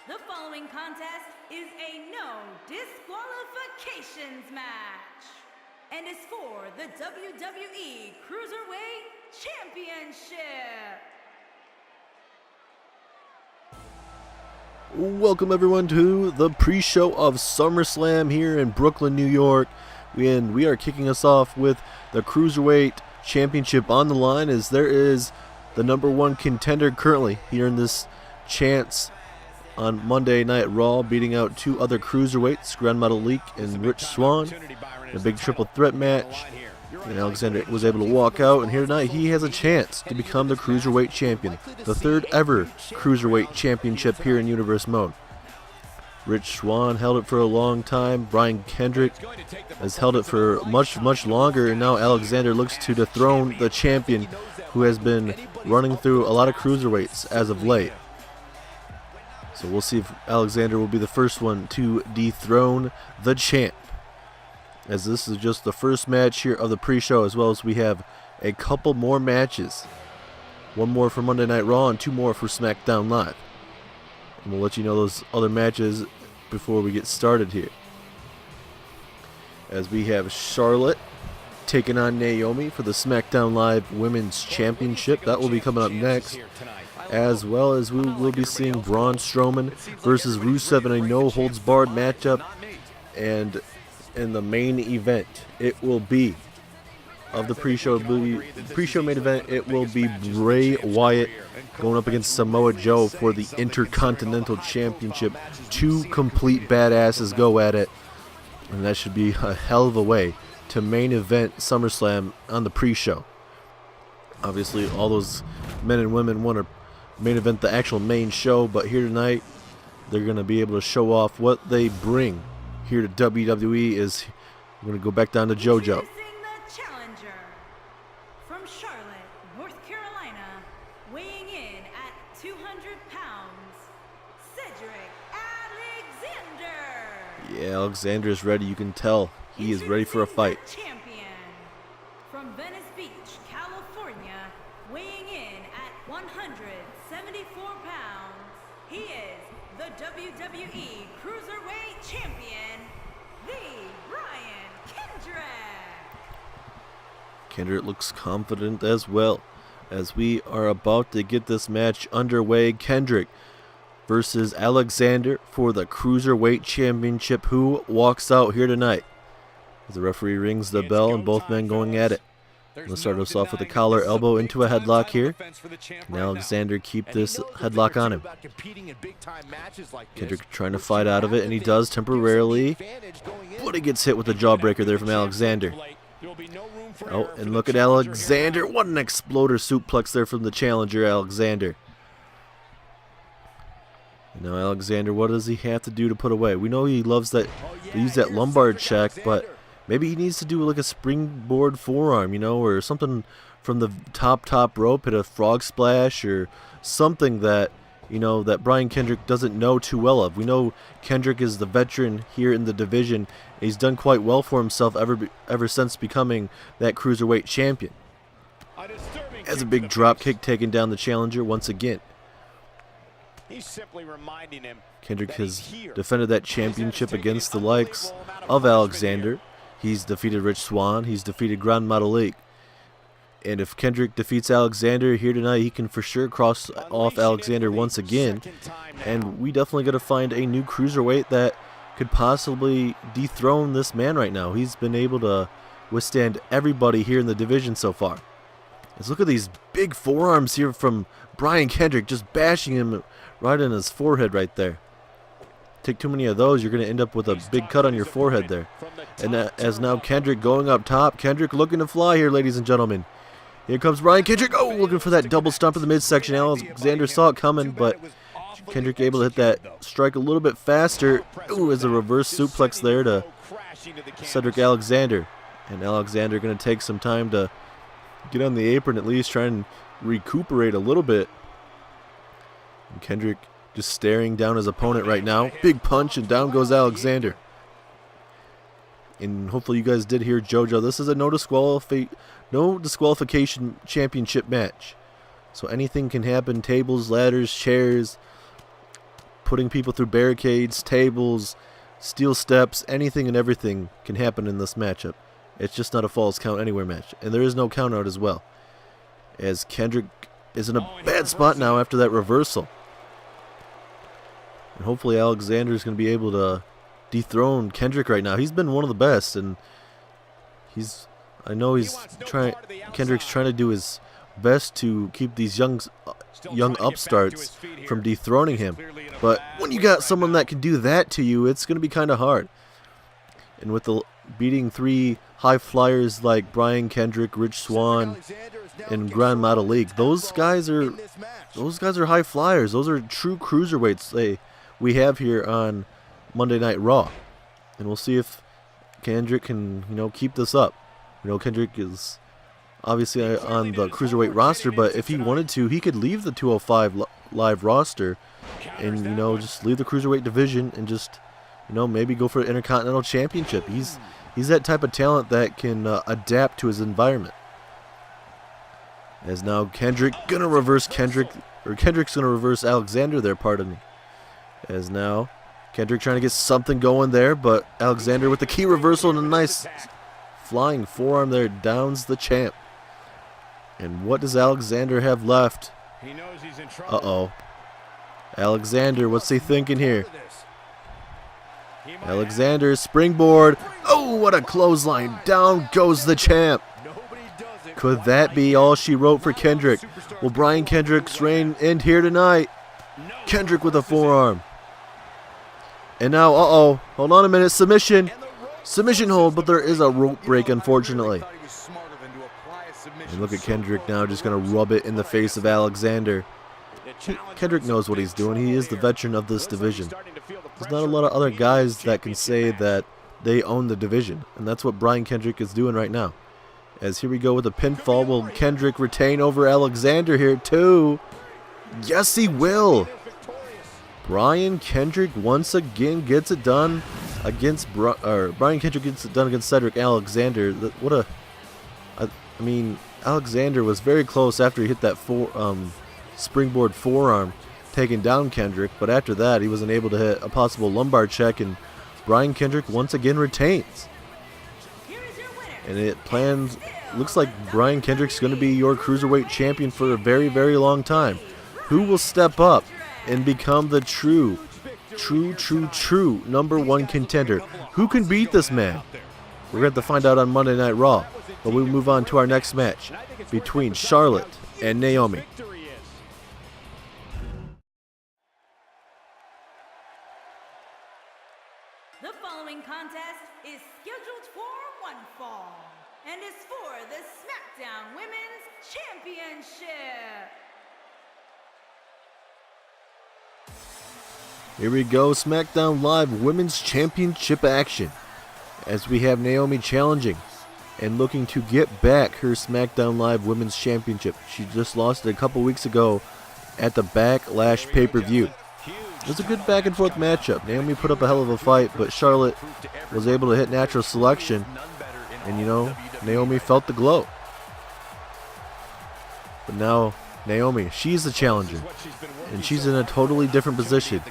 The following contest is a no disqualifications match and is for the WWE Cruiserweight Championship. Welcome everyone to the pre-show of SummerSlam here in Brooklyn, New York. And we are kicking us off with the Cruiserweight Championship on the line, as there is the number one contender currently here in this chance on Monday Night Raw, beating out two other cruiserweights, Gran Metalik and Rich Swann, in a big triple threat match. And Alexander was able to walk out, and here tonight he has a chance to become the Cruiserweight Champion, the third ever Cruiserweight Championship here in Universe Mode. Rich Swann held it for a long time. Brian Kendrick has held it for much longer, and now Alexander looks to dethrone the champion who has been running through a lot of cruiserweights as of late. So we'll see if Alexander will be the first one to dethrone the champ, as this is just the first match here of the pre-show, as well as we have a couple more matches. One more for Monday Night Raw and two more for SmackDown Live. And we'll let you know those other matches before we get started here. As we have Charlotte taking on Naomi for the SmackDown Live Women's Championship. That will be coming up next. As well as we will be seeing Braun Strowman versus Rusev in a no-holds-barred matchup. And in the main event, it will be, of the pre-show main event, it will be Bray Wyatt going up against Samoa Joe for the Intercontinental Championship. Two complete badasses go at it, and that should be a hell of a way to main event SummerSlam on the pre-show. Obviously, all those men and women want to main event the actual main show, but here tonight they're going to be able to show off what they bring here to WWE. Is we're going to go back down to JoJo. The challenger from Charlotte, North Carolina, weighing in at 200 pounds, Cedric Alexander. Yeah, Alexander is ready. You can tell he is ready for a fight. Champion from Venice Beach, California, weighing in at 174 pounds, he is the WWE Cruiserweight Champion, the Brian Kendrick. Kendrick looks confident as well, as we are about to get this match underway. Kendrick versus Alexander for the Cruiserweight Championship. Who walks out here tonight? As the referee rings the bell and both men going at it. Let's start us off with a collar elbow into a headlock here. Can Alexander keep this headlock on him? Kendrick trying to fight out of it, and he does temporarily. But he gets hit with a jawbreaker there from Alexander. Oh, and look at Alexander. What an exploder suplex there from the challenger, Alexander. And now Alexander, what does he have to do to put away? We know he loves that, to use that lumbar check, but maybe he needs to do like a springboard forearm, or something from the top rope, hit a frog splash or something that, that Brian Kendrick doesn't know too well of. We know Kendrick is the veteran here in the division. He's done quite well for himself ever since becoming that Cruiserweight champion. As a big drop kick taking down the challenger once again. He's simply reminding him Kendrick has defended that championship against the likes of Alexander. He's defeated Rich Swann. He's defeated Gran Metalik. And if Kendrick defeats Alexander here tonight, he can for sure cross off Alexander once again. And we definitely got to find a new cruiserweight that could possibly dethrone this man right now. He's been able to withstand everybody here in the division so far. Let's look at these big forearms here from Brian Kendrick, just bashing him right in his forehead right there. Take too many of those, you're going to end up with a big cut on your forehead there. And as now Kendrick going up top. Kendrick looking to fly here, ladies and gentlemen. Here comes Brian Kendrick. Oh, looking for that double stomp in the midsection. Alexander saw it coming, but Kendrick able to hit that strike a little bit faster. Ooh, as a reverse suplex there to Cedric Alexander. And Alexander going to take some time to get on the apron, at least try and recuperate a little bit. And Kendrick just staring down his opponent right now. Big punch, and down goes Alexander. And hopefully you guys did hear JoJo. This is a no disqualification championship match. So anything can happen. Tables, ladders, chairs, putting people through barricades, tables, steel steps, anything and everything can happen in this matchup. It's just not a Falls Count Anywhere match. And there is no count out as well, as Kendrick is in a bad spot now after that reversal. And hopefully Alexander is going to be able to dethrone Kendrick right now. He's been one of the best, and Kendrick's trying to do his best to keep these young upstarts from dethroning him. But when you got someone that can do that to you, it's going to be kind of hard. And with the beating 3 high flyers like Brian Kendrick, Rich Swann, and Grand Metalik, those guys are high flyers. Those are true cruiserweights we have here on Monday Night Raw. And we'll see if Kendrick can, keep this up. Kendrick is obviously on the cruiserweight roster, but if he wanted to, he could leave the 205 live roster and just leave the cruiserweight division and just maybe go for an Intercontinental Championship. He's that type of talent that can adapt to his environment. As now Kendrick's gonna reverse Alexander there, pardon me. As now Kendrick trying to get something going there, but Alexander with the key reversal and a nice flying forearm there downs the champ. And what does Alexander have left? He knows he's in trouble. Uh-oh. Alexander, what's he thinking here? Alexander, springboard. Oh, what a clothesline. Down goes the champ. Could that be all she wrote for Kendrick? Will Brian Kendrick's reign end here tonight? Kendrick with a forearm. And now, uh-oh. Hold on a minute. Submission. Submission hold, but there is a rope break, unfortunately. And look at Kendrick now, just going to rub it in the face of Alexander. Kendrick knows what he's doing. He is the veteran of this division. There's not a lot of other guys that can say that they own the division. And that's what Brian Kendrick is doing right now. As here we go with a pinfall. Will Kendrick retain over Alexander here too? Yes, he will. Brian Kendrick once again gets it done against Brian Kendrick gets it done against Cedric Alexander. I mean, Alexander was very close after he hit that springboard forearm, taking down Kendrick, but after that he wasn't able to hit a possible lumbar check, and Brian Kendrick once again retains. And it looks like Brian Kendrick's going to be your cruiserweight champion for a very, very long time. Who will step up and become the true number 1 contender? Who can beat this man? We're going to have to find out on Monday Night Raw. But we move on to our next match between Charlotte and Naomi. The following contest is scheduled for one fall and is for the SmackDown Women's Championship. Here we go, SmackDown Live Women's Championship action, as we have Naomi challenging and looking to get back her SmackDown Live Women's Championship. She just lost it a couple weeks ago at the Backlash pay-per-view. It was a good back and forth matchup. Naomi put up a hell of a fight, but Charlotte was able to hit natural selection, and Naomi felt the glow. But now Naomi, she's the challenger, and she's in a totally different position.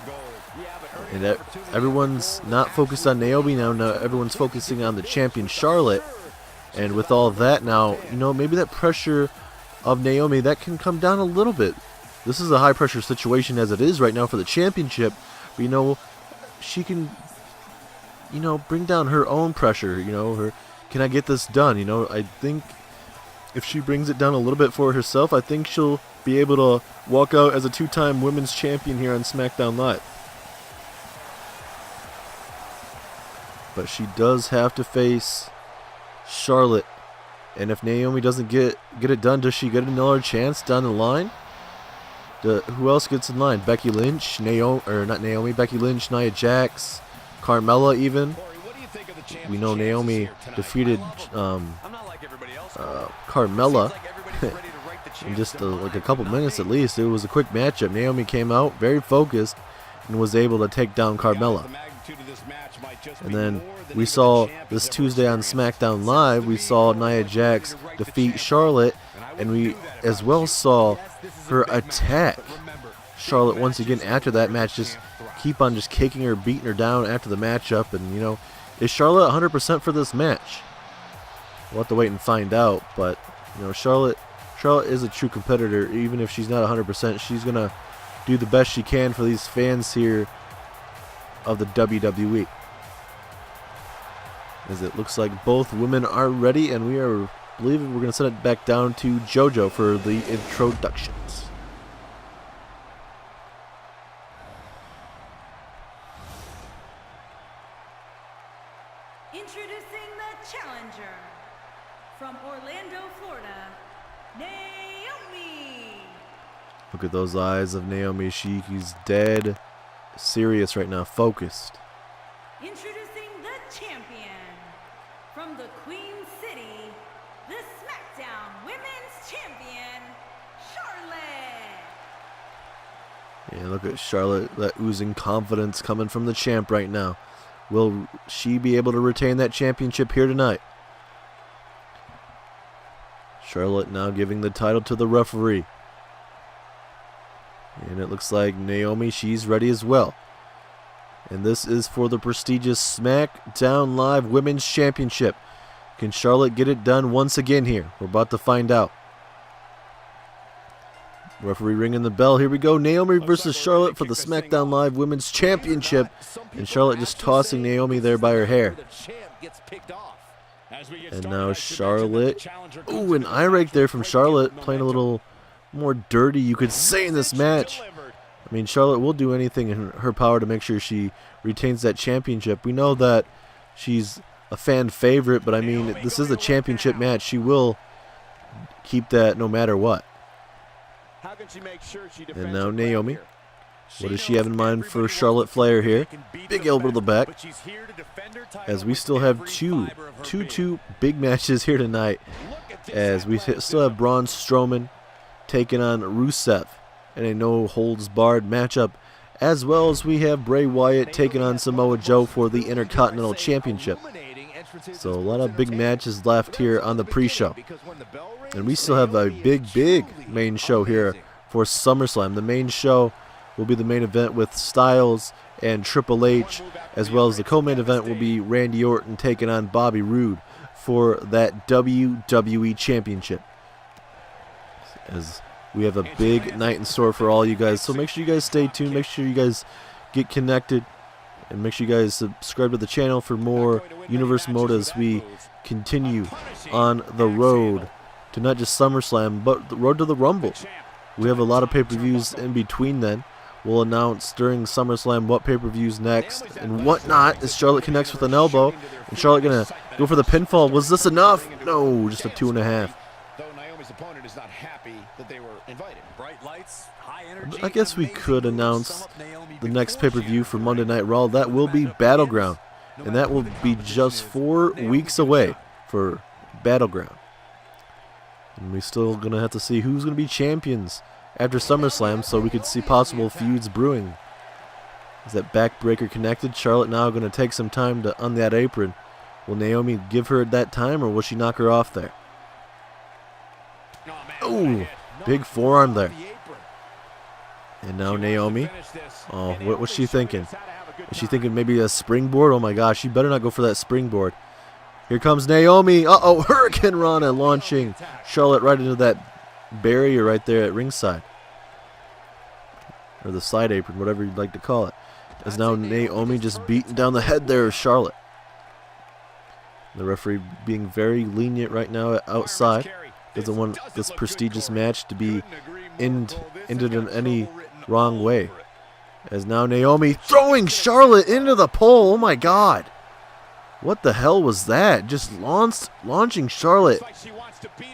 And everyone's not focused on Naomi now. Everyone's focusing on the champion Charlotte. And with all of that now, maybe that pressure of Naomi, that can come down a little bit. This is a high pressure situation as it is right now for the championship. But, she can, bring down her own pressure. Can I get this done? I think if she brings it down a little bit for herself, I think she'll be able to walk out as a 2-time women's champion here on SmackDown Live. But she does have to face Charlotte. And if Naomi doesn't get it done, does she get another chance down the line? Who else gets in line? Becky Lynch, Becky Lynch, Nia Jax, Carmella even. We know Naomi defeated Carmella in just like a couple minutes at least. It was a quick matchup. Naomi came out very focused and was able to take down Carmella. And then we saw this Tuesday on SmackDown Live, we saw Nia Jax defeat Charlotte, and we as well saw her attack Charlotte once again after that match, just keep on just kicking her, beating her down after the matchup. And, you know, is Charlotte 100% for this match? We'll have to wait and find out. But, you know, Charlotte is a true competitor. Even if she's not 100%, she's going to do the best she can for these fans here of the WWE. As it looks like both women are ready, and we are believing we're going to send it back down to JoJo for the introductions. Introducing the challenger from Orlando, Florida, Naomi. Look at those eyes of Naomi. She's dead serious right now, focused. Introducing the champion from the Queen City, the SmackDown Women's Champion, Charlotte. Yeah, look at Charlotte, that oozing confidence coming from the champ right now. Will she be able to retain that championship here tonight? Charlotte now giving the title to the referee. And it looks like Naomi, she's ready as well. And this is for the prestigious SmackDown Live Women's Championship. Can Charlotte get it done once again here? We're about to find out. Referee ringing the bell. Here we go. Naomi versus Charlotte for the SmackDown Live Women's Championship. And Charlotte just tossing Naomi there by her hair. And now Charlotte. Ooh, an eye rake there from Charlotte. Playing a little more dirty, you could say, in this match. I mean, Charlotte will do anything in her power to make sure she retains that championship. We know that she's a fan favorite, but I mean, this is a championship match. She will keep that no matter what. And now Naomi. What does she have in mind for Charlotte Flair here? Big elbow to the back. As we still have two big matches here tonight. As we still have Braun Strowman taking on Rusev in a no-holds-barred matchup. As well as we have Bray Wyatt taking on Samoa Joe for the Intercontinental Championship. So a lot of big matches left here on the pre-show. And we still have a big main show here for SummerSlam. The main show will be the main event with Styles and Triple H, as well as the co-main event will be Randy Orton taking on Bobby Roode for that WWE Championship. As we have a big night in store for all you guys, so make sure you guys stay tuned, make sure you guys get connected, and make sure you guys subscribe to the channel for more Universe Mode as we continue on the road to not just SummerSlam, but the road to the Rumble. We have a lot of pay-per-views in between then. We'll announce during SummerSlam what pay-per-views next and whatnot as Charlotte connects with an elbow. And Charlotte going to go for the pinfall. Was this enough? No, just a 2.5. I guess we could announce the next pay-per-view for Monday Night Raw. That will be Battleground. And that will be just 4 weeks away for Battleground. And we're still going to have to see who's going to be champions after SummerSlam, so we could see possible feuds brewing. Is that backbreaker connected? Charlotte now going to take some time to on that apron. Will Naomi give her that time, or will she knock her off there? Oh, big forearm there. And now Naomi. Oh, what was she thinking? Is she thinking maybe a springboard? Oh my gosh, she better not go for that springboard. Here comes Naomi. Uh-oh, Hurricane Rana launching Charlotte right into that barrier right there at ringside. Or the side apron, whatever you'd like to call it. As now Naomi just beating down the head there of Charlotte. The referee being very lenient right now outside. Doesn't want this prestigious match to be ended in any wrong way. As now Naomi throwing Charlotte into the pole. Oh my God. What the hell was that? Just launching Charlotte.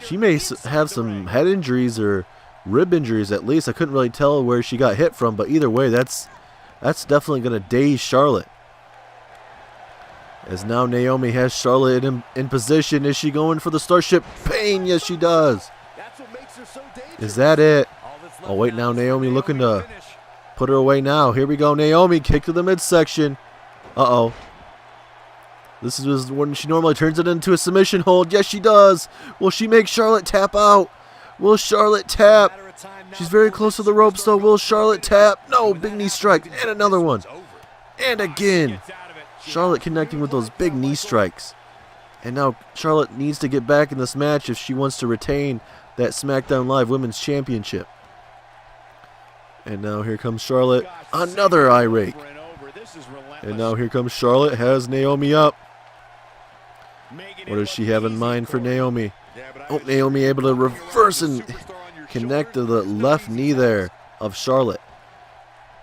She may have some head injuries or rib injuries at least. I couldn't really tell where she got hit from, but either way, that's definitely going to daze Charlotte. As now Naomi has Charlotte in position. Is she going for the Starship Pain? Yes, she does. Is that it? Oh, wait, now Naomi looking to put her away now. Here we go, Naomi. Kick to the midsection. Uh-oh. This is when she normally turns it into a submission hold. Yes, she does. Will she make Charlotte tap out? Will Charlotte tap? She's very close to the ropes, though. Will Charlotte tap? No, big knee strike. And another one. And again. Charlotte connecting with those big knee strikes. And now Charlotte needs to get back in this match if she wants to retain that SmackDown Live Women's Championship. And now here comes Charlotte. Another eye rake. And now here comes Charlotte. Has Naomi up. What does she have in mind for Naomi? Oh, Naomi able to reverse and connect to the left knee there of Charlotte.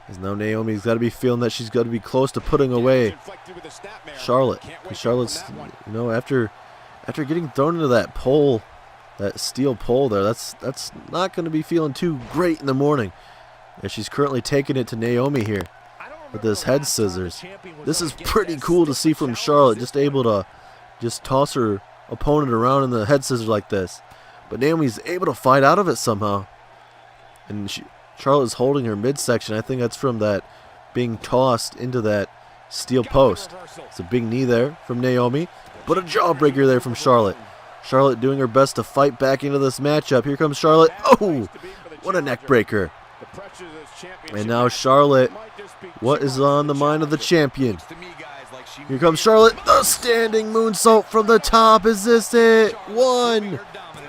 As now Naomi's got to be feeling that she's got to be close to putting away Charlotte. And Charlotte's, you know, after getting thrown into that pole, that steel pole there, that's not going to be feeling too great in the morning. And she's currently taking it to Naomi here with this head scissors. This is pretty cool to see from Charlotte, just able to just toss her opponent around in the head scissors like this. But Naomi's able to fight out of it somehow. And Charlotte's holding her midsection. I think that's from that being tossed into that steel post. It's a big knee there from Naomi, but a jawbreaker there from Charlotte. Charlotte doing her best to fight back into this matchup. Here comes Charlotte. Oh, what a neck breaker. And now Charlotte, what is on the mind of the champion? Here comes Charlotte. The standing moonsault from the top. Is this it? 1,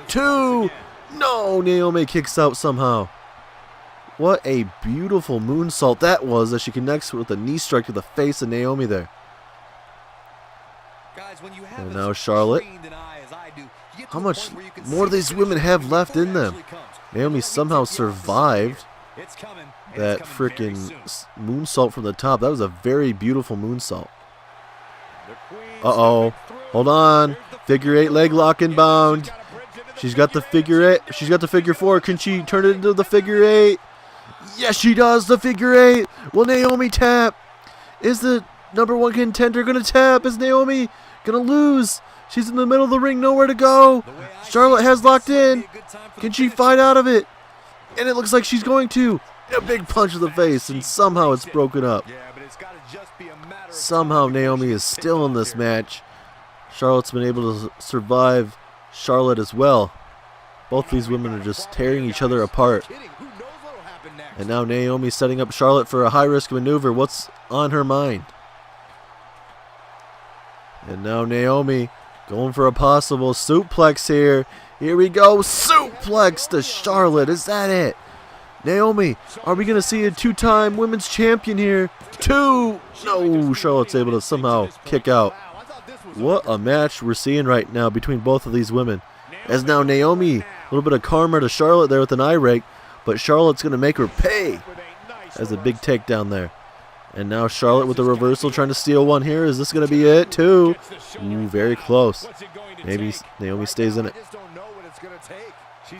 2. No, Naomi kicks out somehow. What a beautiful moonsault that was as she connects with a knee strike to the face of Naomi there. And now Charlotte. How much more do these women have left in them? Naomi somehow survived that freaking moonsault from the top. That was a very beautiful moonsault. Uh-oh. Hold on. Figure 8 leg lock inbound. She's got the figure 8. She's got the figure 4. Can she turn it into the figure 8? Yes, she does. The figure 8. Will Naomi tap? Is the #1 contender going to tap? Is Naomi going to lose? She's in the middle of the ring. Nowhere to go. Charlotte has locked in. Can she fight out of it? And it looks like she's going to. A big punch to the face, and somehow it's broken up. Somehow Naomi is still in this match. Charlotte's been able to survive Charlotte as well. Both these women are just tearing each other apart. And now Naomi setting up Charlotte for a high-risk maneuver. What's on her mind? And now Naomi going for a possible suplex here. Here we go. Suplex to Charlotte. Is that it? Naomi, are we going to see a 2-time women's champion here? 2! No, Charlotte's able to somehow kick out. What a match we're seeing right now between both of these women. As now Naomi, a little bit of karma to Charlotte there with an eye rake, but Charlotte's going to make her pay. As a big takedown there. And now Charlotte with the reversal trying to steal one here. Is this going to be it? 2. Ooh, very close. Maybe Naomi stays in it.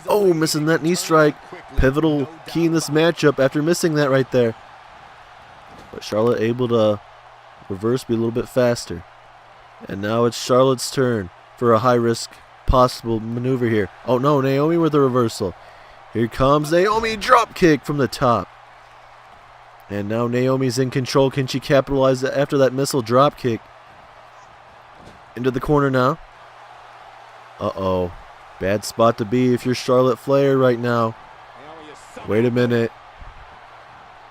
Oh, missing that knee strike. Pivotal key in this matchup after missing that right there. But Charlotte able to reverse, be a little bit faster. And now it's Charlotte's turn for a high-risk possible maneuver here. Oh no, Naomi with the reversal. Here comes Naomi, drop kick from the top. And now Naomi's in control. Can she capitalize after that missile drop kick? Into the corner now. Uh-oh. Bad spot to be if you're Charlotte Flair right now. Wait a minute.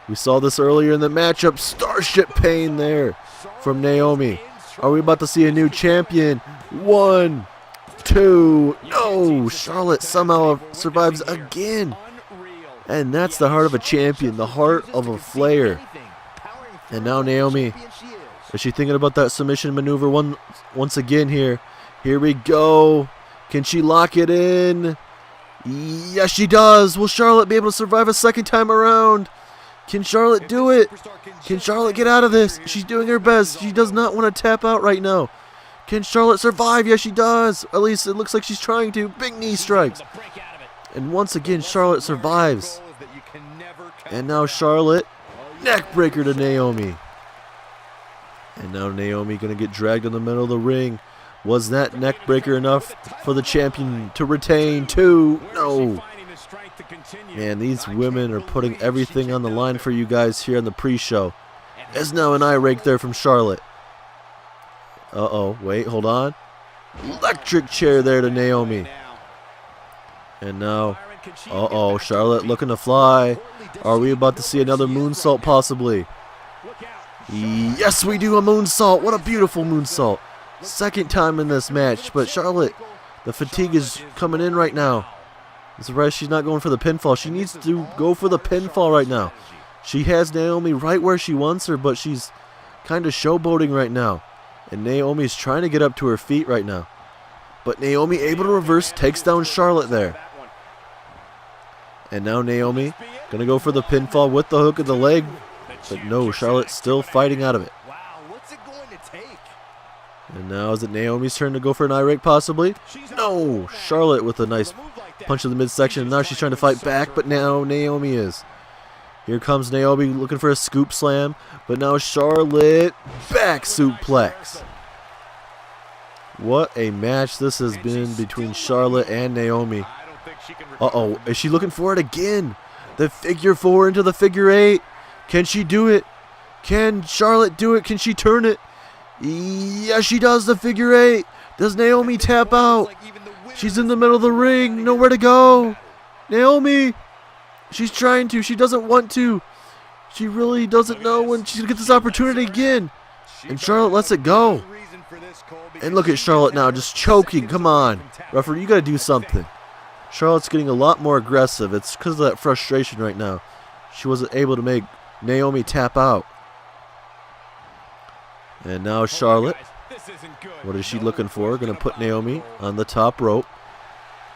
We saw this earlier in the matchup. Starship pain there from Naomi. Are we about to see a new champion? 1, 2. No, Charlotte somehow survives again. And that's the heart of a champion, the heart of a Flair. And now Naomi, is she thinking about that submission maneuver once again here? Here we go. Can she lock it in? Yes, she does. Will Charlotte be able to survive a second time around? Can Charlotte do it? Can Charlotte get out of this? She's doing her best. She does not want to tap out right now. Can Charlotte survive? Yes, she does. At least it looks like she's trying to. Big knee strikes. And once again, Charlotte survives. And now Charlotte, neck breaker to Naomi. And now Naomi going to get dragged in the middle of the ring. Was that neck breaker enough for the champion to retain? 2? No. Man, these women are putting everything on the line for you guys here on the pre-show. There's now an eye rake there from Charlotte. Uh-oh. Wait, hold on. Electric chair there to Naomi. And now, uh-oh, Charlotte looking to fly. Are we about to see another moonsault possibly? Yes, we do a moonsault. What a beautiful moonsault. Second time in this match, but Charlotte, the fatigue is coming in right now. I'm surprised she's not going for the pinfall. She needs to go for the pinfall right now. She has Naomi right where she wants her, but she's kind of showboating right now. And Naomi's trying to get up to her feet right now. But Naomi, able to reverse, takes down Charlotte there. And now Naomi going to go for the pinfall with the hook of the leg. But no, Charlotte's still fighting out of it. And now is it Naomi's turn to go for an eye rake possibly? No, Charlotte with a nice punch to the midsection. And now she's trying to fight back, but now Naomi is. Here comes Naomi looking for a scoop slam, but now Charlotte back suplex. What a match this has been between Charlotte and Naomi. Uh-oh, is she looking for it again? The figure 4 into the figure 8. Can she do it? Can Charlotte do it? Can she turn it? Yeah, she does the figure 8. Does Naomi tap out? She's in the middle of the ring. Nowhere to go. Naomi. She's trying to. She doesn't want to. She really doesn't know when she's going to get this opportunity again. And Charlotte lets it go. And look at Charlotte now just choking. Come on. Referee, you got to do something. Charlotte's getting a lot more aggressive. It's because of that frustration right now. She wasn't able to make Naomi tap out. And now Charlotte. What is she looking for? Going to put Naomi on the top rope.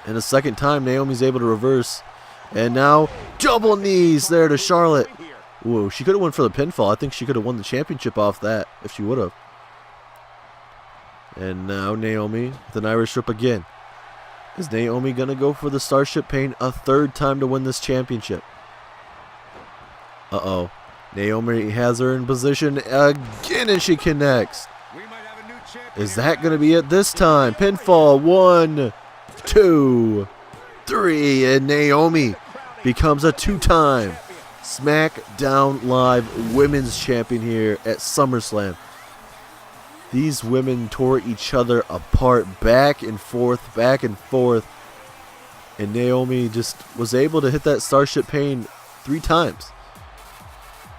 And a second time, Naomi's able to reverse. And now double knees there to Charlotte. Whoa, she could have went for the pinfall. I think she could have won the championship off that if she would have. And now Naomi with an Irish whip again. Is Naomi going to go for the Starship Pain a third time to win this championship? Uh-oh. Naomi has her in position again and she connects. Is that going to be it this time? Pinfall. 1, 2, 3. And Naomi becomes a 2-time SmackDown Live Women's Champion here at SummerSlam. These women tore each other apart back and forth, and Naomi just was able to hit that Starship Pain 3 times.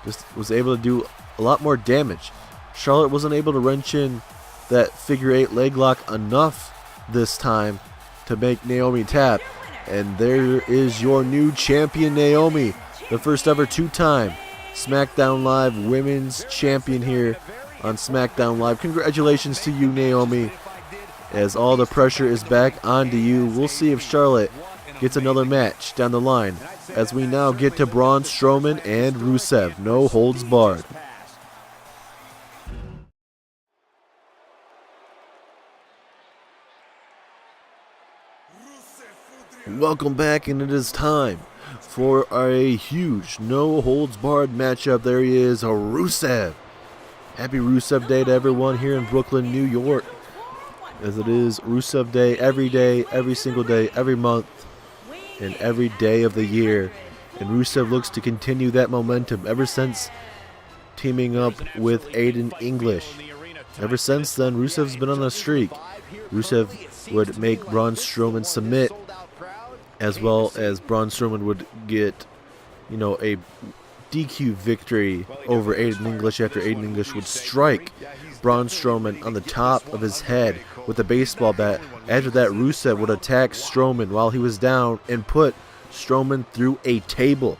Just was able to do a lot more damage. Charlotte wasn't able to wrench in that figure 8 leg lock enough this time to make Naomi tap. And there is your new champion, Naomi, the first ever 2-time SmackDown Live Women's Champion here on SmackDown Live. Congratulations to you, Naomi, as all the pressure is back onto you. We'll see if Charlotte gets another match down the line as we now get to Braun Strowman and Rusev. No holds barred. Welcome back, and it is time for a huge no holds barred matchup. There he is, Rusev. Happy Rusev Day to everyone here in Brooklyn, New York, as it is Rusev Day, every single day, every month, and every day of the year. And Rusev looks to continue that momentum ever since teaming up with Aiden English. Ever since then, Rusev's been on a streak. Rusev would make Braun Strowman submit, as well as Braun Strowman would get, a DQ victory over Aiden English after Aiden English would strike Braun Strowman on the top of his head with a baseball bat. After that, Rusev would attack Strowman while he was down and put Strowman through a table.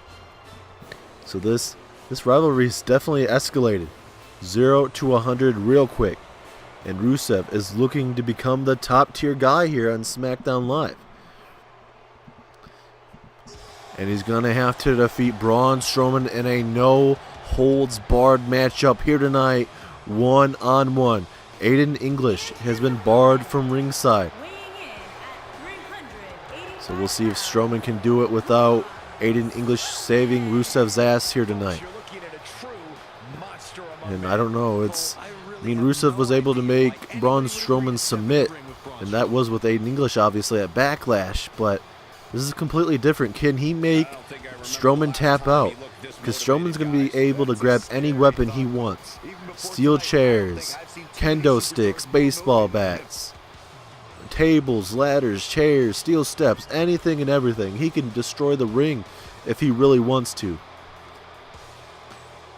So this rivalry is definitely escalated 0 to 100 real quick. And Rusev is looking to become the top tier guy here on SmackDown Live. And he's going to have to defeat Braun Strowman in a no-holds-barred matchup here tonight, 1-on-1. Aiden English has been barred from ringside. So we'll see if Strowman can do it without Aiden English saving Rusev's ass here tonight. And I don't know, Rusev was able to make Braun Strowman submit, and that was with Aiden English obviously at Backlash, but this is completely different. Can he make Strowman tap out? Because Strowman's going to be able to grab any weapon he wants. Steel chairs, kendo sticks, baseball bats, tables, ladders, chairs, steel steps, anything and everything. He can destroy the ring if he really wants to.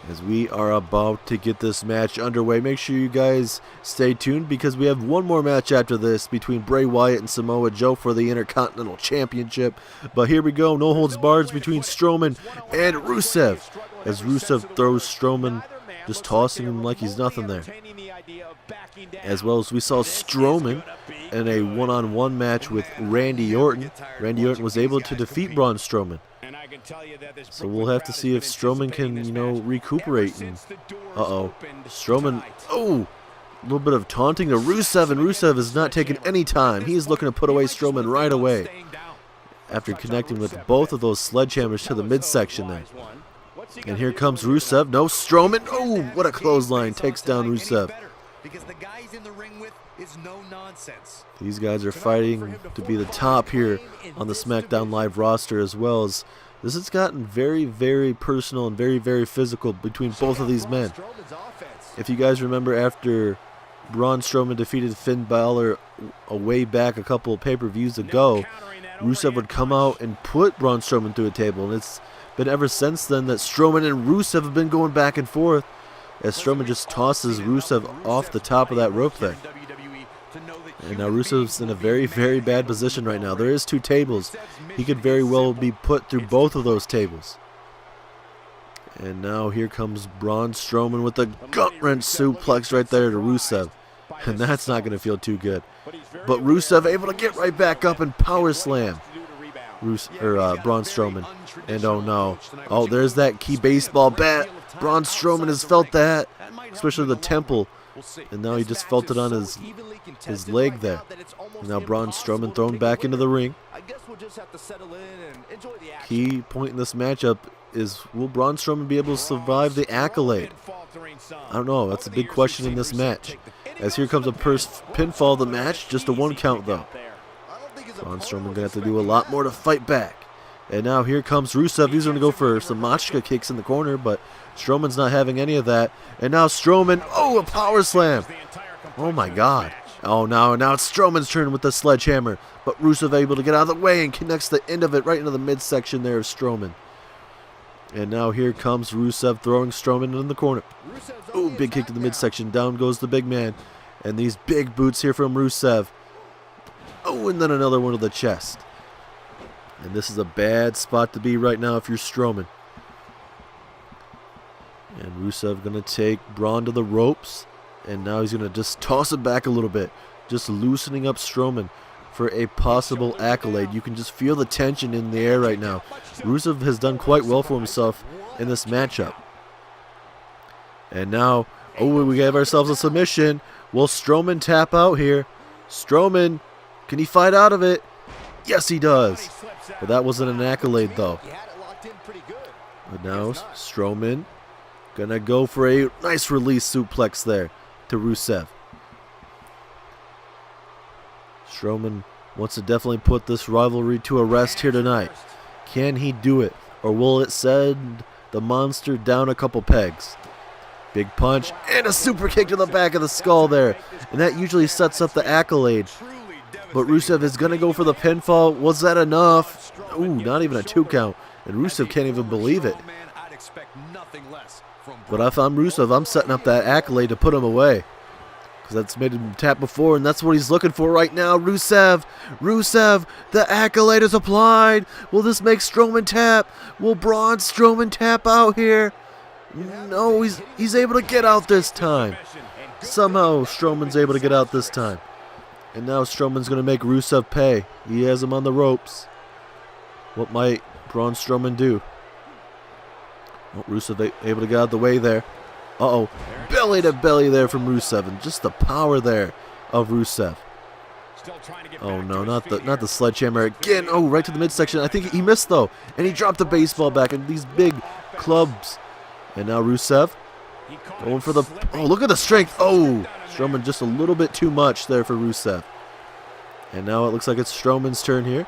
as we are about to get this match underway. Make sure you guys stay tuned because we have one more match after this between Bray Wyatt and Samoa Joe for the Intercontinental Championship. But here we go, no holds barred between Strowman and Rusev, as Rusev throws Strowman, just tossing him like he's nothing there. As well as we saw Strowman in a one-on-one match with Randy Orton. Randy Orton was able to defeat Braun Strowman. So we'll have to see if Strowman can, recuperate. And, Strowman, a little bit of taunting to Rusev, and Rusev is not taking any time. He is looking to put away Strowman right away after connecting with both of those sledgehammers to the midsection there. And here comes Rusev. No, Strowman. Oh, what a clothesline. Takes down Rusev. These guys are fighting to be the top here on the SmackDown Live roster, as well as this has gotten very, very personal and very, very physical between both of these men. If you guys remember, after Braun Strowman defeated Finn Balor way back a couple of pay-per-views ago, Rusev would come out and put Braun Strowman through a table, and it's been ever since then that Strowman and Rusev have been going back and forth, as Strowman just tosses Rusev off the top of that rope there. And now Rusev's in a very, very bad position right now. There is two tables. He could very well be put through both of those tables. And now here comes Braun Strowman with a gut-wrench suplex right there to Rusev. And that's not going to feel too good. But Rusev able to get right back up and power slam Braun Strowman. And oh no. Oh, there's that key baseball bat. Braun Strowman has felt that, especially the temple. And now he just felt it on his leg there. And now Braun Strowman thrown back into the ring. Key point in this matchup is, will Braun Strowman be able to survive the accolade? I don't know. That's a big question in this match. As here comes a pinfall of the match. Just a 1 count though. Braun Strowman going to have to do a lot more to fight back. And now here comes Rusev. He's going to go for some Machka kicks in the corner, but Strowman's not having any of that. And now Strowman, a power slam. Oh my God. Oh, now it's Strowman's turn with the sledgehammer. But Rusev able to get out of the way and connects the end of it right into the midsection there of Strowman. And now here comes Rusev throwing Strowman in the corner. Oh, big kick to the midsection. Down goes the big man. And these big boots here from Rusev. Oh, and then another one to the chest. And this is a bad spot to be right now if you're Strowman. And Rusev going to take Braun to the ropes. And now he's going to just toss it back a little bit. Just loosening up Strowman for a possible accolade. You can just feel the tension in the air right now. Rusev has done quite well for himself in this matchup. And now, we gave ourselves a submission. Will Strowman tap out here? Strowman, can he fight out of it? Yes, he does. But that wasn't an accolade, though. But now Strowman gonna go for a nice release suplex there to Rusev. Strowman wants to definitely put this rivalry to a rest here tonight. Can he do it? Or will it send the monster down a couple pegs? Big punch and a super kick to the back of the skull there. And that usually sets up the accolade. But Rusev is going to go for the pinfall. Was that enough? Ooh, not even a 2 count. And Rusev can't even believe it. But if I'm Rusev, I'm setting up that accolade to put him away. Because that's made him tap before, and that's what he's looking for right now. Rusev, the accolade is applied. Will this make Strowman tap? Will Braun Strowman tap out here? No, he's able to get out this time. Somehow Strowman's able to get out this time. And now Strowman's going to make Rusev pay. He has him on the ropes. What might Braun Strowman do? Oh, Rusev able to get out of the way there. Belly to belly there from Rusev. And just the power there of Rusev. Oh no, not the sledgehammer again. Oh, right to the midsection. I think he missed though. And he dropped the baseball back and these big clubs. And now Rusev going for the... Oh, look at the strength. Oh, Strowman just a little bit too much there for Rusev. And now it looks like it's Strowman's turn here.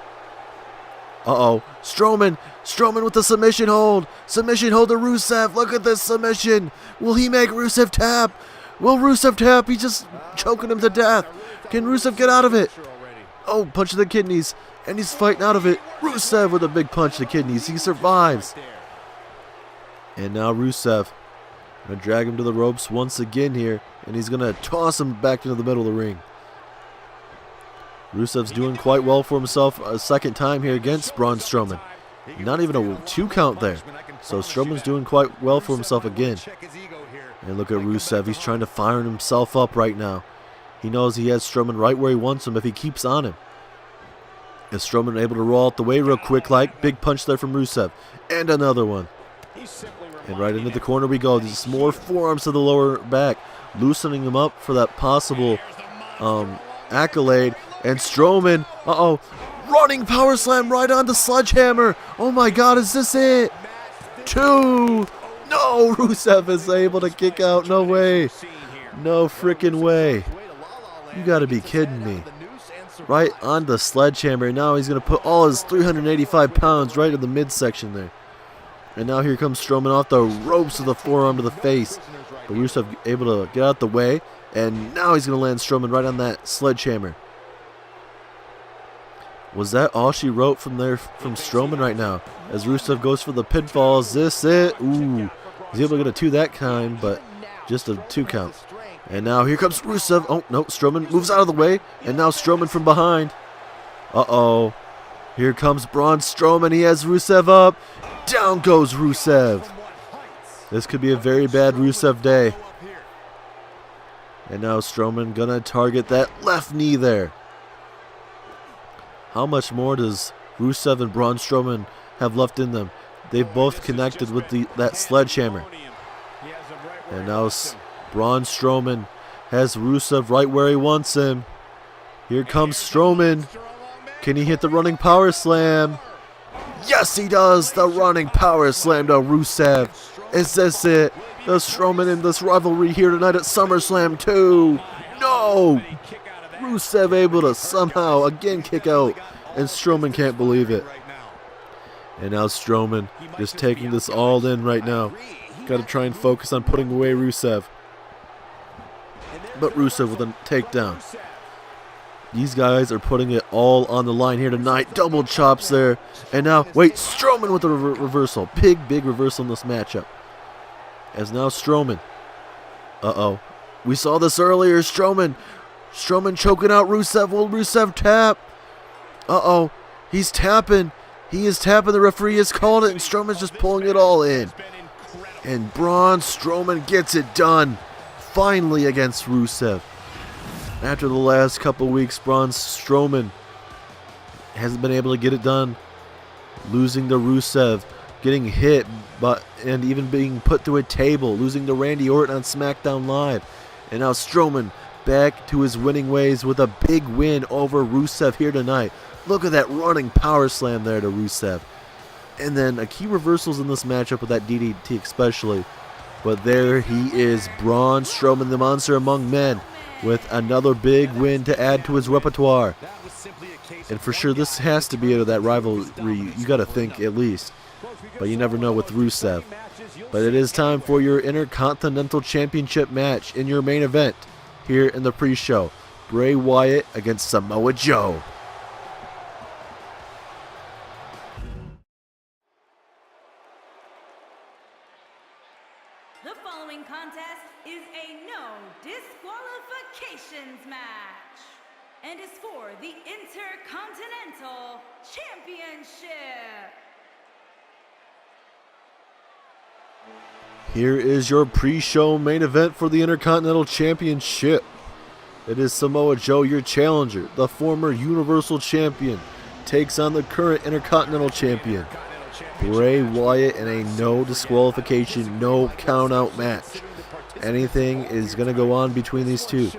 Strowman with the submission hold. Submission hold to Rusev. Look at this submission. Will he make Rusev tap? Will Rusev tap? He's just choking him to death. Can Rusev get out of it? Oh, punch to the kidneys. And he's fighting out of it. Rusev with a big punch to the kidneys. He survives. And now Rusev Gonna drag him to the ropes once again here, and he's gonna toss him back into the middle of the ring. Rusev's doing quite well for himself a second time here against Braun Strowman. Not even a 2 count there. So Strowman's doing quite well for himself again. And look at Rusev. He's trying to fire himself up right now. He knows he has Strowman right where he wants him if he keeps on him. Is Strowman able to roll out the way real quick like? Big punch there from Rusev. And another one. And right into the corner we go. There's more forearms to the lower back. Loosening him up for that possible accolade. And Strowman, running power slam right on the sledgehammer. Oh my God, is this it? 2. No, Rusev is able to kick out. No way. No freaking way. You gotta be kidding me. Right on the sledgehammer. And now he's gonna put all his 385 pounds right in the midsection there. And now here comes Strowman off the ropes with a forearm to the face. But Rusev able to get out the way. And now he's gonna land Strowman right on that sledgehammer. Was that all she wrote from Strowman right now? As Rusev goes for the pinfall, is this it? Ooh, he's able to get a 2 that time, but just a 2 count. And now here comes Rusev. Oh, no, Strowman moves out of the way, and now Strowman from behind. Uh-oh. Here comes Braun Strowman. He has Rusev up. Down goes Rusev. This could be a very bad Rusev day. And now Strowman gonna target that left knee there. How much more does Rusev and Braun Strowman have left in them? They've both connected with that sledgehammer. And now Braun Strowman has Rusev right where he wants him. Here comes Strowman. Can he hit the running power slam? Yes, he does. The running power slam to Rusev. Is this it? The Strowman in this rivalry here tonight at SummerSlam 2. No! Rusev able to somehow again kick out, and Strowman can't believe it. And now Strowman just taking this all in right now. Got to try and focus on putting away Rusev. But Rusev with a takedown. These guys are putting it all on the line here tonight. Double chops there. And now, wait, Strowman with a reversal. Big reversal in this matchup. As now Strowman. Uh-oh. We saw this earlier. Strowman choking out Rusev. Will Rusev tap? Uh-oh. He's tapping. He is tapping. The referee has called it, and Strowman's just pulling it all in. And Braun Strowman gets it done. Finally against Rusev. After the last couple weeks, Braun Strowman hasn't been able to get it done. Losing to Rusev. Getting hit, and even being put through a table. Losing to Randy Orton on SmackDown Live. And now Strowman back to his winning ways with a big win over Rusev here tonight. Look at that running power slam there to Rusev. And then a key reversals in this matchup with that DDT especially. But there he is, Braun Strowman, the monster among men, with another big win to add to his repertoire. And for sure this has to be out of that rivalry, you got to think at least. But you never know with Rusev. But it is time for your Intercontinental Championship match in your main event here in the pre-show. Bray Wyatt against Samoa Joe. The following contest is a no disqualifications match and is for the Intercontinental Championship. Here is your pre-show main event for the Intercontinental Championship. It is Samoa Joe, your challenger, the former Universal Champion, takes on the current Intercontinental Champion, Bray Wyatt, in a no disqualification, no count-out match. Anything is going to go on between these two.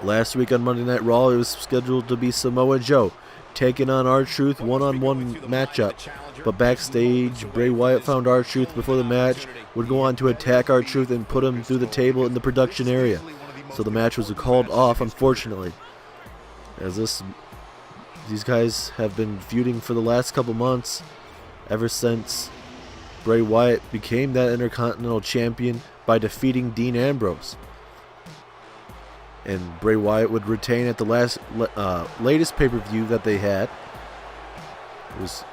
Last week on Monday Night Raw, it was scheduled to be Samoa Joe taking on R-Truth, one-on-one matchup. But backstage, Bray Wyatt found R-Truth before the match, would go on to attack R-Truth and put him through the table in the production area. So the match was called off, unfortunately. As these guys have been feuding for the last couple months, ever since Bray Wyatt became that Intercontinental Champion by defeating Dean Ambrose. And Bray Wyatt would retain at the latest pay-per-view that they had. It was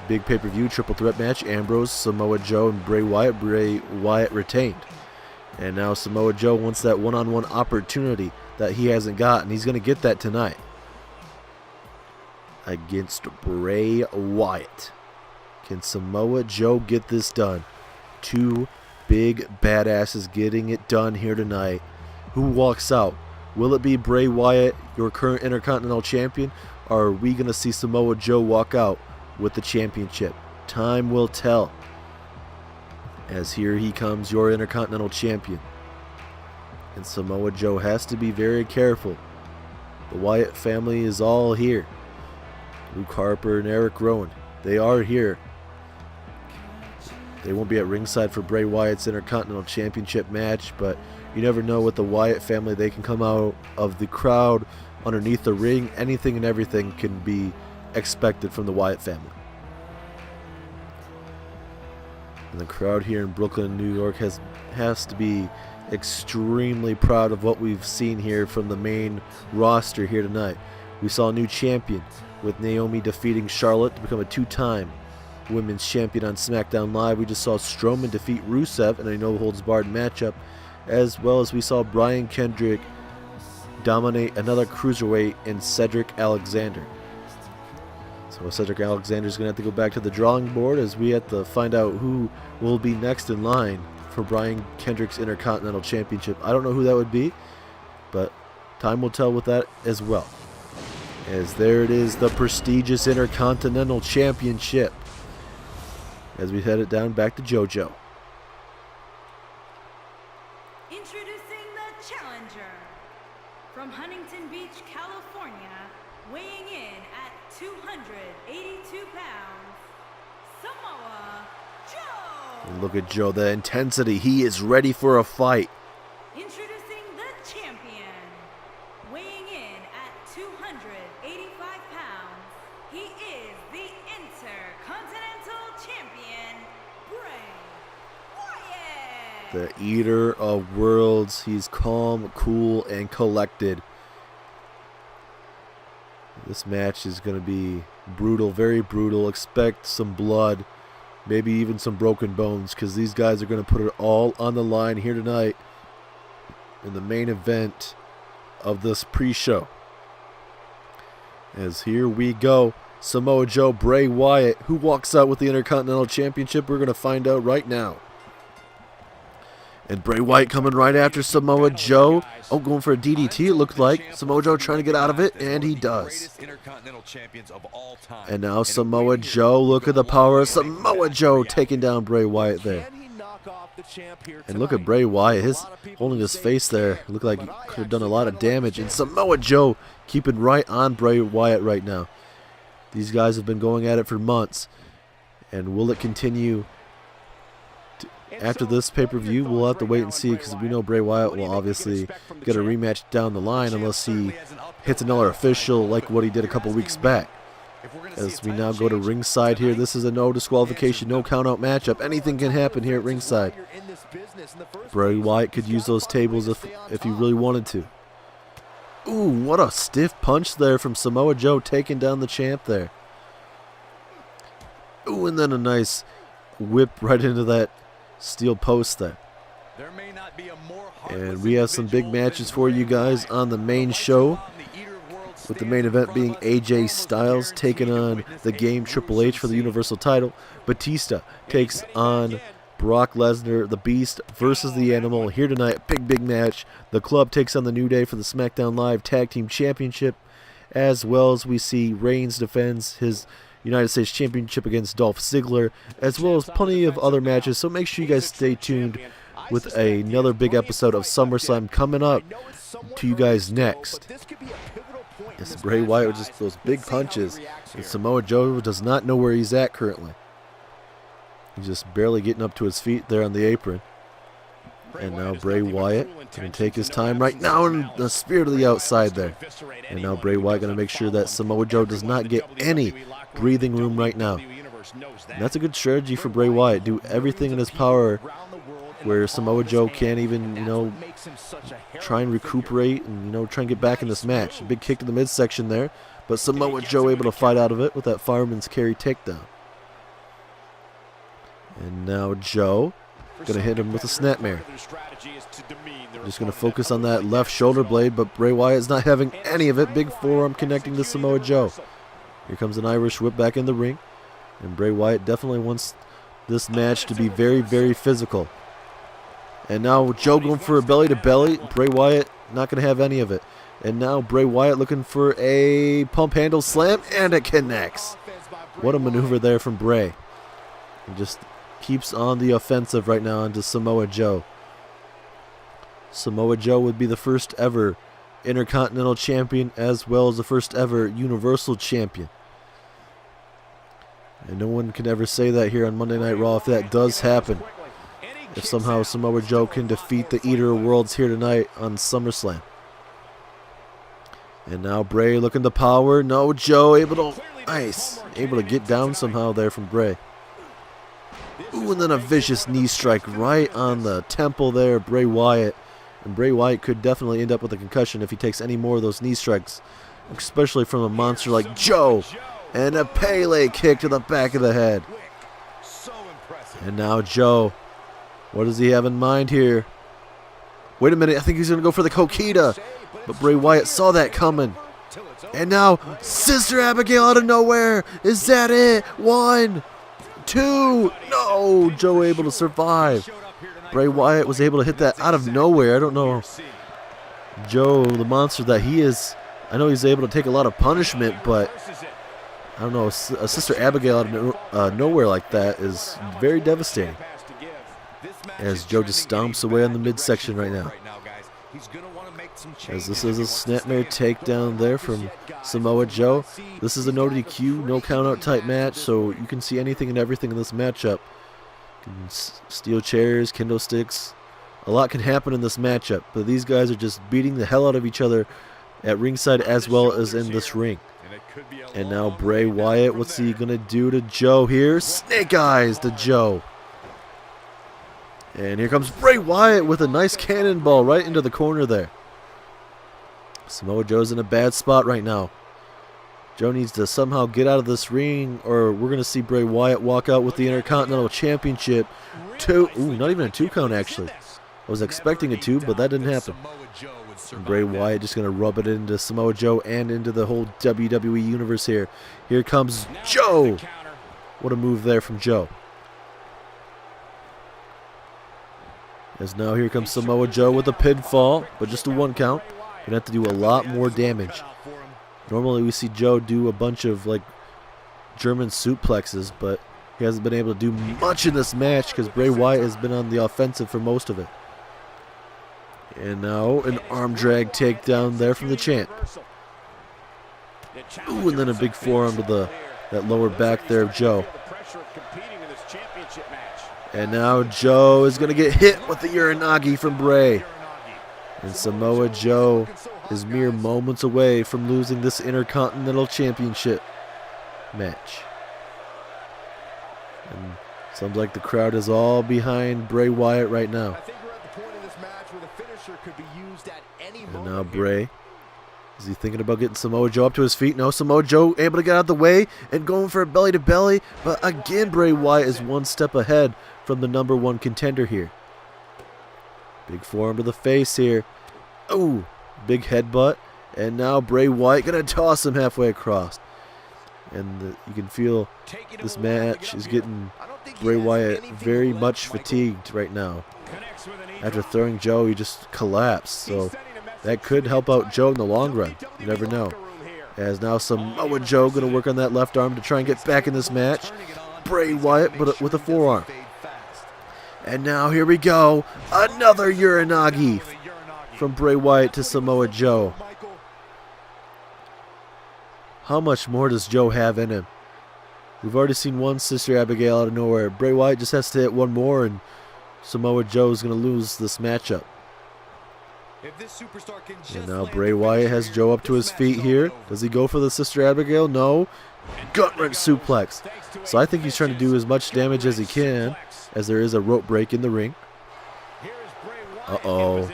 big pay-per-view triple threat match. Ambrose, Samoa Joe, and Bray Wyatt. Bray Wyatt retained. And now Samoa Joe wants that one-on-one opportunity that he hasn't gotten. He's going to get that tonight against Bray Wyatt. Can Samoa Joe get this done? Two big badasses getting it done here tonight. Who walks out? Will it be Bray Wyatt, your current Intercontinental Champion, or are we going to see Samoa Joe walk out with the championship? Time will tell. As here he comes, your Intercontinental Champion. And Samoa Joe has to be very careful. The Wyatt family is all here. Luke Harper and Eric Rowan, they are here. They won't be at ringside for Bray Wyatt's Intercontinental Championship match, but you never know with the Wyatt family. They can come out of the crowd underneath the ring. Anything and everything can be expected from the Wyatt family. And the crowd here in Brooklyn, New York has to be extremely proud of what we've seen here from the main roster here tonight. We saw a new champion with Naomi defeating Charlotte to become a two-time women's champion on SmackDown Live. We just saw Strowman defeat Rusev in a no-holds-barred matchup, as well as we saw Brian Kendrick dominate another cruiserweight in Cedric Alexander. So Cedric Alexander is going to have to go back to the drawing board as we have to find out who will be next in line for Brian Kendrick's Intercontinental Championship. I don't know who that would be, but time will tell with that as well. As there it is, the prestigious Intercontinental Championship. As we head it down back to JoJo. Introducing the challenger from Huntington Beach, California, weighing in at 282 pounds, Samoa Joe. And look at Joe, the intensity. He is ready for a fight. Introducing the champion, weighing in at 285 pounds, he is the Intercontinental Champion, Bray Wyatt. The Eater of Worlds. He's calm, cool, and collected. This match is going to be brutal, very brutal. Expect some blood, maybe even some broken bones, because these guys are going to put it all on the line here tonight in the main event of this pre-show. As here we go, Samoa Joe, Bray Wyatt. Who walks out with the Intercontinental Championship? We're going to find out right now. And Bray Wyatt coming right after Samoa Joe. Oh, going for a DDT, it looked like. Samoa Joe trying to get out of it, and he does. And now Samoa Joe, look at the power of Samoa Joe taking down Bray Wyatt there. And look at Bray Wyatt, holding his face there. Looked like he could have done a lot of damage. And Samoa Joe keeping right on Bray Wyatt right now. These guys have been going at it for months. And will it continue? After this pay-per-view, we'll have to wait and see, because we know Bray Wyatt will obviously get a rematch down the line unless he hits another official like what he did a couple weeks back. As we now go to ringside here, this is a no disqualification, no count-out matchup. Anything can happen here at ringside. Bray Wyatt could use those tables if he really wanted to. Ooh, what a stiff punch there from Samoa Joe, taking down the champ there. Ooh, and then a nice whip right into that steel post there. And we have some big matches for you guys on the main show, with the main event being AJ Styles taking on the Game Triple H for the Universal title. Batista takes on Brock Lesnar, the Beast versus the Animal here tonight. Big match. The Club takes on the New Day for the SmackDown Live Tag Team Championship, as well as we see Reigns defends his United States Championship against Dolph Ziggler, as well as plenty of other matches. So make sure you guys stay tuned with another big episode of SummerSlam coming up to you guys next. Yes, Bray Wyatt with just those big punches, and Samoa Joe does not know where he's at currently. He's just barely getting up to his feet there on the apron. And now Bray Wyatt going to take his time right now in the spirit of the outside there. And now Bray Wyatt going to make sure that Samoa Joe does not get any breathing room right now. And that's a good strategy for Bray Wyatt. Do everything in his power where Samoa Joe can't even, try and recuperate and, try and get back in this match. A big kick to the midsection there. But Samoa Joe able to fight out of it with that fireman's carry takedown. And now Joe gonna hit him with a snapmare. Just gonna focus on that left shoulder blade, but Bray Wyatt is not having any of it. Big forearm connecting to Samoa Joe. Here comes an Irish whip back in the ring. And Bray Wyatt definitely wants this match to be very, very physical. And now Joe going for a belly to belly. Bray Wyatt not gonna have any of it. And now Bray Wyatt looking for a pump handle slam, and it connects. What a maneuver there from Bray. And just keeps on the offensive right now into Samoa Joe. Samoa Joe would be the first ever Intercontinental Champion as well as the first ever Universal Champion. And no one can ever say that here on Monday Night Raw if that does happen. If somehow Samoa Joe can defeat the Eater of Worlds here tonight on SummerSlam. And now Bray looking to power. No, Joe able to get down somehow there from Bray. Ooh, and then a vicious knee strike right on the temple there, Bray Wyatt. And Bray Wyatt could definitely end up with a concussion if he takes any more of those knee strikes, especially from a monster like Joe. And a Pele kick to the back of the head. And now Joe, what does he have in mind here? Wait a minute, I think he's going to go for the Coquina. But Bray Wyatt saw that coming. And now, Sister Abigail out of nowhere. Is that it? 1, 2. No, Joe able to survive. Bray Wyatt was able to hit that out of nowhere. I don't know. Joe, the monster that he is, I know he's able to take a lot of punishment, but I don't know, a Sister Abigail out of nowhere like that is very devastating. As Joe just stomps away on the midsection right now. As this is a snapmare takedown there from Samoa Joe. This is a no DQ, no countout type match, so you can see anything and everything in this matchup. Steel chairs, kendo sticks. A lot can happen in this matchup, but these guys are just beating the hell out of each other at ringside as well as in this ring. And now Bray Wyatt, what's he going to do to Joe here? Snake eyes to Joe. And here comes Bray Wyatt with a nice cannonball right into the corner there. Samoa Joe's in a bad spot right now. Joe needs to somehow get out of this ring, or we're going to see Bray Wyatt walk out with the Intercontinental Championship. Not even a 2 count actually. I was expecting a 2, but that didn't happen. And Bray Wyatt just going to rub it into Samoa Joe and into the whole WWE universe here. Here comes Joe. What a move there from Joe. As now here comes Samoa Joe with a pinfall, but just a 1 count. Going to have to do a lot more damage. Normally we see Joe do a bunch of like German suplexes, but he hasn't been able to do much in this match because Bray Wyatt has been on the offensive for most of it. And now an arm drag takedown there from the champ. Ooh, and then a big forearm to that lower back there of Joe. And now Joe is going to get hit with the Uranagi from Bray. And Samoa Joe is mere moments away from losing this Intercontinental Championship match. And sounds like the crowd is all behind Bray Wyatt right now. And now Bray, is he thinking about getting Samoa Joe up to his feet? No, Samoa Joe able to get out of the way and going for a belly to belly. But again, Bray Wyatt is 1 step ahead from the #1 contender here. Big forearm to the face here. Oh, big headbutt. And now Bray Wyatt going to toss him halfway across. And you can feel this match is getting Bray Wyatt very much fatigued right now. After throwing Joe, he just collapsed. So that could help out Joe in the long run. You never know. As now Samoa Joe going to work on that left arm to try and get back in this match. Bray Wyatt but with a forearm. And now here we go. Another Uranagi from Bray Wyatt to Samoa Joe. How much more does Joe have in him? We've already seen one Sister Abigail out of nowhere. Bray Wyatt just has to hit one more and Samoa Joe is going to lose this matchup. And now Bray Wyatt has Joe up to his feet here. Does he go for the Sister Abigail? No. Gut-wrench suplex. So I think he's trying to do as much damage as he can, as there is a rope break in the ring. Uh-oh.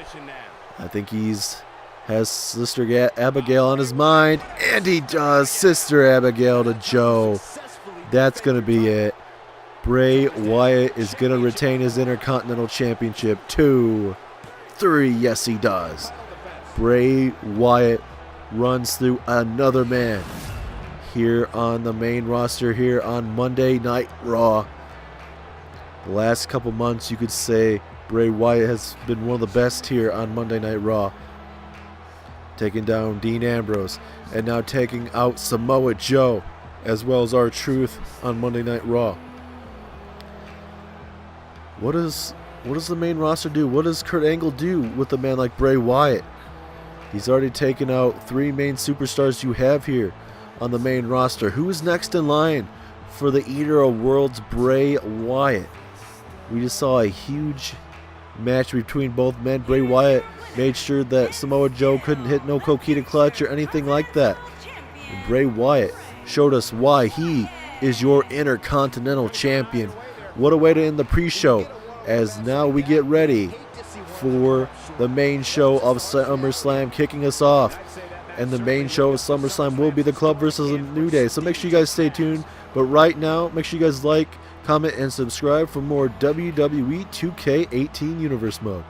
I think has Sister Abigail on his mind, and he does. Sister Abigail to Joe. That's going to be it. Bray Wyatt is going to retain his Intercontinental Championship. 2, 3, yes he does. Bray Wyatt runs through another man here on the main roster here on Monday Night Raw. The last couple months, you could say Bray Wyatt has been one of the best here on Monday Night Raw. Taking down Dean Ambrose and now taking out Samoa Joe as well as R-Truth on Monday Night Raw. What does the main roster do? What does Kurt Angle do with a man like Bray Wyatt? He's already taken out 3 main superstars you have here on the main roster. Who is next in line for the Eater of Worlds, Bray Wyatt? We just saw a huge match between both men. Bray Wyatt made sure that Samoa Joe couldn't hit no Coquina clutch or anything like that. And Bray Wyatt showed us why he is your Intercontinental Champion. What a way to end the pre-show, as now we get ready for the main show of SummerSlam kicking us off. And the main show of SummerSlam will be the Club versus the New Day. So make sure you guys stay tuned. But right now, make sure you guys like, comment, and subscribe for more WWE 2K18 Universe Mode.